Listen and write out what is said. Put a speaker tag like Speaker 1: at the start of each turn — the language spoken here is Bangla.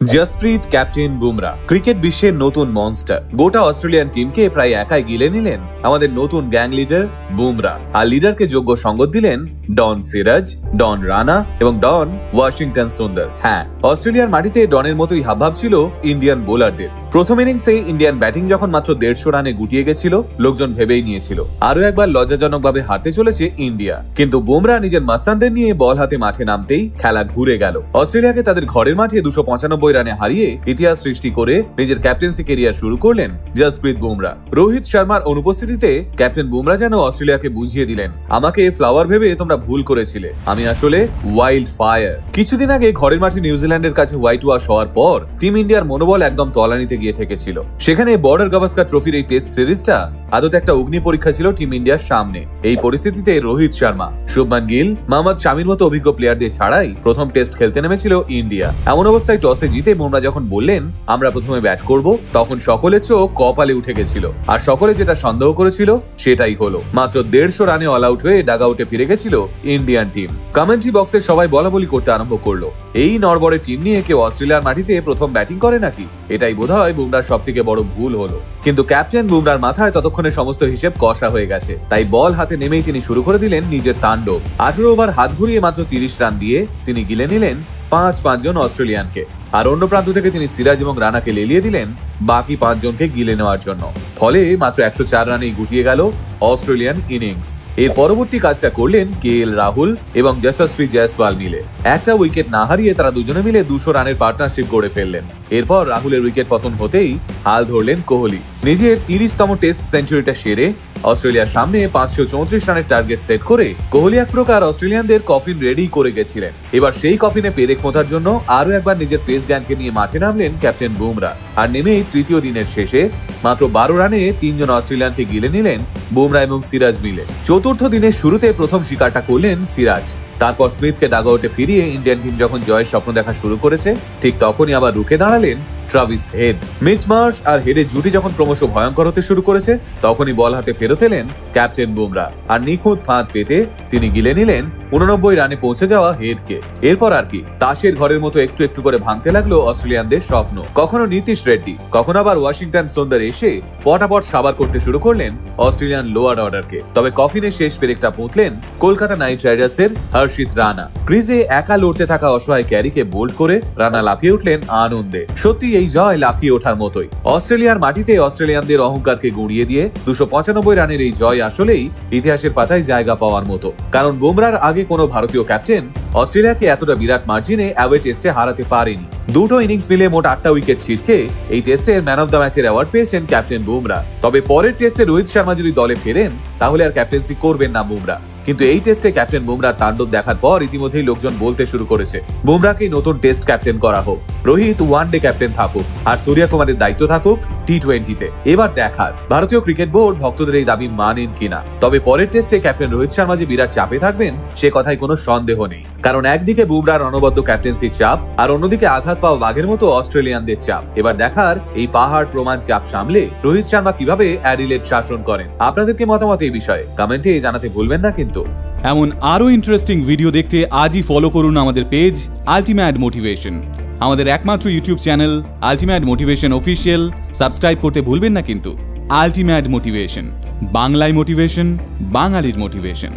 Speaker 1: জসপ্রীত ক্যাপ্টেন বুমরা ক্রিকেট বিশ্বের নতুন মনস্টার। গোটা অস্ট্রেলিয়ান টিমকে প্রায় একাই গিলে নিলেন আমাদের নতুন গ্যাং লিডার বুমরা। আর লিডারকে যোগ্য সঙ্গত দিলেন ডন সিরাজ, ডন রানা এবং ডন ওয়াশিংটন সুন্দর। হ্যাঁ, অস্ট্রেলিয়ার মাটিতে ডনের মতোই হাবভাব ছিল ইন্ডিয়ান বোলারদের। প্রথম ইনিংসে ইন্ডিয়ান ব্যাটিং যখন মাত্র 150 রানে গুটিয়ে গেছিল, লোকজন ভেবেই নিয়েছিল আরো একবার লজ্জাজনকভাবে হারতে চলেছে ইন্ডিয়া। কিন্তু বুমরা নিজের মাস্তানদের নিয়ে বল হাতে মাঠে নামতেই খেলা ঘুরে গেল। অস্ট্রেলিয়াকে তাদের ঘরের মাঠে 295 রানে হারিয়ে ইতিহাস সৃষ্টি করে নিজের ক্যাপ্টেন্সি ক্যারিয়ার শুরু করলেন জসপ্রীত বুমরা। রোহিত শর্মার অনুপস্থিতিতে ক্যাপ্টেন বুমরা যেন অস্ট্রেলিয়াকে বুঝিয়ে দিলেন, আমাকে ফ্লাওয়ার ভেবে তোমরা ভুল করেছিলে, আমি আসলে ওয়াইল্ড ফায়ার। কিছুদিন আগে ঘরের মাঠে নিউজিল্যান্ডের কাছে হোয়াইট ওয়াশ হওয়ার পর টিম ইন্ডিয়ার মনোবল একদম তলানিতে গিয়ে ঠেকেছিল। সেখানে বর্ডার গাভাস্কার ট্রফির এই টেস্ট সিরিজটা আদতে একটা অগ্নি পরীক্ষা ছিল টিম ইন্ডিয়ার সামনে। এই পরিস্থিতিতে রোহিত শর্মা, শুভমান গিল, মোহাম্মদ শামির মতো অভিজ্ঞ প্লেয়ারদের ছাড়াই প্রথম টেস্ট খেলতে নেমেছিল ইন্ডিয়া। এমন অবস্থায় টসে জিতে বুমরা যখন বললেন আমরা প্রথমে ব্যাট করব, তখন সকলের চোখ কপালে উঠে গেছিল। আর সকলে যেটা সন্দেহ করেছিল সেটাই হলো। মাত্র 150 রানে অল আউট হয়ে ডাগ আউটে ফিরে গেছিল ইন্ডিয়ান টিম। কমেন্ট্রি বক্সে সবাই বলাবলি করতে আরম্ভ করলো, এই নড়বড়ে টিম নিয়ে কেউ অস্ট্রেলিয়ার মাটিতে প্রথম ব্যাটিং করে নাকি? এটাই বোধহয় বুমরার সব থেকে বড় ভুল হলো। কিন্তু ক্যাপ্টেন বুমরার মাথায় ততক্ষণে সমস্ত হিসেব কষা হয়ে গেছে। তাই বল হাতে নেমেই তিনি শুরু করে দিলেন নিজের তাণ্ডব। 18 ওভার হাত ঘুরিয়ে মাত্র 30 রান দিয়ে তিনি গিলে নিলেন 5 জন অস্ট্রেলিয়ানকে। আর অন্য প্রান্ত থেকে তিনি সিরাজ এবং রানাকে লেলিয়ে দিলেন বাকি 5 জনকে গিলে নেওয়ার জন্য। ফলে মাত্র 104 রানেই গুটিয়ে গেল অস্ট্রেলিয়ান ইনিংস। এর পরবর্তী কাজটা করলেন KL রাহুল এবং যশস্বী জয়সওয়াল মিলে। একটা উইকেট না হারিয়ে তারা দুজনে মিলে 200 রানের পার্টনারশিপ গড়ে ফেললেন। এরপর রাহুলের উইকেট পতন হতেই হাল ধরলেন কোহলি। নিজের 30তম টেস্ট সেঞ্চুরিটা সেরে অস্ট্রেলিয়ার সামনে 534 রানের টার্গেট সেট করে কোহলি এক প্রকার অস্ট্রেলিয়ানদের কফিন রেডি করে গেছিলেন। এবার সেই কফিনে পেরেক পোঁতার জন্য আরো একবার নিজের পেস গ্যাংকে নিয়ে মাঠে নামলেন ক্যাপ্টেন বুমরা। আর নেমেই তৃতীয় দিনের শেষে মাত্র 12 রানে 3 জন অস্ট্রেলিয়ানকে গিলে নিলেন বুমরা এবং সিরাজ মিলে। চতুর্থ দিনের শুরুতে প্রথম শিকারটা করলেন সিরাজ। তারপর স্মিথকে ডাগ আউটে ফিরিয়ে ইন্ডিয়ান টিম যখন জয়ের স্বপ্ন দেখা শুরু করেছে, ঠিক তখনই আবার রুখে দাঁড়ালেন ট্রাভিস হেড। মিচ মার্শ আর হেডের জুটি যখন ক্রমশ ভয়ঙ্কর হতে শুরু করেছে, তখনই বল হাতে ফেরত এলেন ক্যাপ্টেন বুমরা। আর নিখুঁত ফাঁদ পেতে তিনি গিলে নিলেন 89 রানে পৌঁছে যাওয়া হেডকে। এরপর আর কি, তাসের ঘরের মতো একটু একটু করে ভাঙতে লাগলো অস্ট্রেলিয়ানদের স্বপ্ন। কখনো নীতিশ রেড্ডি, কখনো আবার ওয়াশিংটন সুন্দর এসে পটাপট সাবার করতে শুরু করলেন অস্ট্রেলিয়ান লোয়ার অর্ডারকে। তবে কফিনের শেষ পেরেকটা পুঁতলেন কলকাতা নাইট রাইডার্সের হর্ষিত রানা। ক্রিজে একা লড়তে থাকা অসহায় ক্যারিকে বোল্ড করে রানা লাফিয়ে উঠলেন আনন্দে। সত্যি এই জয় লাফিয়ে ওঠার মতোই। অস্ট্রেলিয়ার মাটিতে অস্ট্রেলিয়ানদের অহংকারকে গুঁড়িয়ে দিয়ে 295 রানের এই জয় আসলেই ইতিহাসের পাতায় জায়গা পাওয়ার মতো। কারণ বুমরার আগে কোনো ভারতীয় ক্যাপ্টেন অস্ট্রেলিয়াকে এতটা বিরাট মার্জিনে অ্যাওয়ে টেস্টে হারাতে পারেনি। দুটো ইনিংস মিলে মোট 8টা উইকেট ছিটকে এই টেস্টের ম্যান অফ দ্য ম্যাচের অ্যাওয়ার্ড পেয়েছেন ক্যাপ্টেন বুমরা। তবে পরের টেস্টে রোহিত শর্মা যদি দলে ফেরেন, তাহলে আর ক্যাপ্টেন্সি করবেন না বুমরা। কিন্তু এই টেস্টে ক্যাপ্টেন বুমরার তাণ্ডব দেখার পর ইতিমধ্যেই লোকজন বলতে শুরু করেছে, বুমরাকেই নতুন টেস্ট ক্যাপ্টেন করা হোক, রোহিত ওয়ানডে ক্যাপ্টেন থাকুক, আর সূর্য কুমারের দায়িত্ব থাকুক T20-তে। এবার দেখার ভারতীয় ক্রিকেট বোর্ড ভক্তদের এই দাবি মানেন কিনা। তবে পরের টেস্টে ক্যাপ্টেন রোহিত শর্মা যে বিরাট চাপে থাকবেন, সে কথায় কোনো সন্দেহ নেই। কারণ একদিকে বুমরার অনবদ্য ক্যাপ্টেন্সির চাপ, আর অন্যদিকে আঘাত পাওয়া বাঘের মতো অস্ট্রেলিয়ানদের চাপ। এবার দেখার এই পাহাড় প্রমাণ চাপ সামলে রোহিত শর্মা কিভাবে অ্যাডিলেড শাসন করেন। আপনাদেরকে মতামত এই বিষয়ে কমেন্টে জানাতে ভুলবেন না কিন্তু।
Speaker 2: এমন আরো ইন্টারেস্টিং ভিডিও দেখতে আজই ফলো করুন আমাদের পেজ আলটিমেট মোটিভেশন। আমাদের একমাত্র YouTube channel ultimate motivation official subscribe করতে ভুলবেন না কিন্তু। আলটিমেট মোটিভেশন, বাংলায় মোটিভেশন, বাঙালির মোটিভেশন।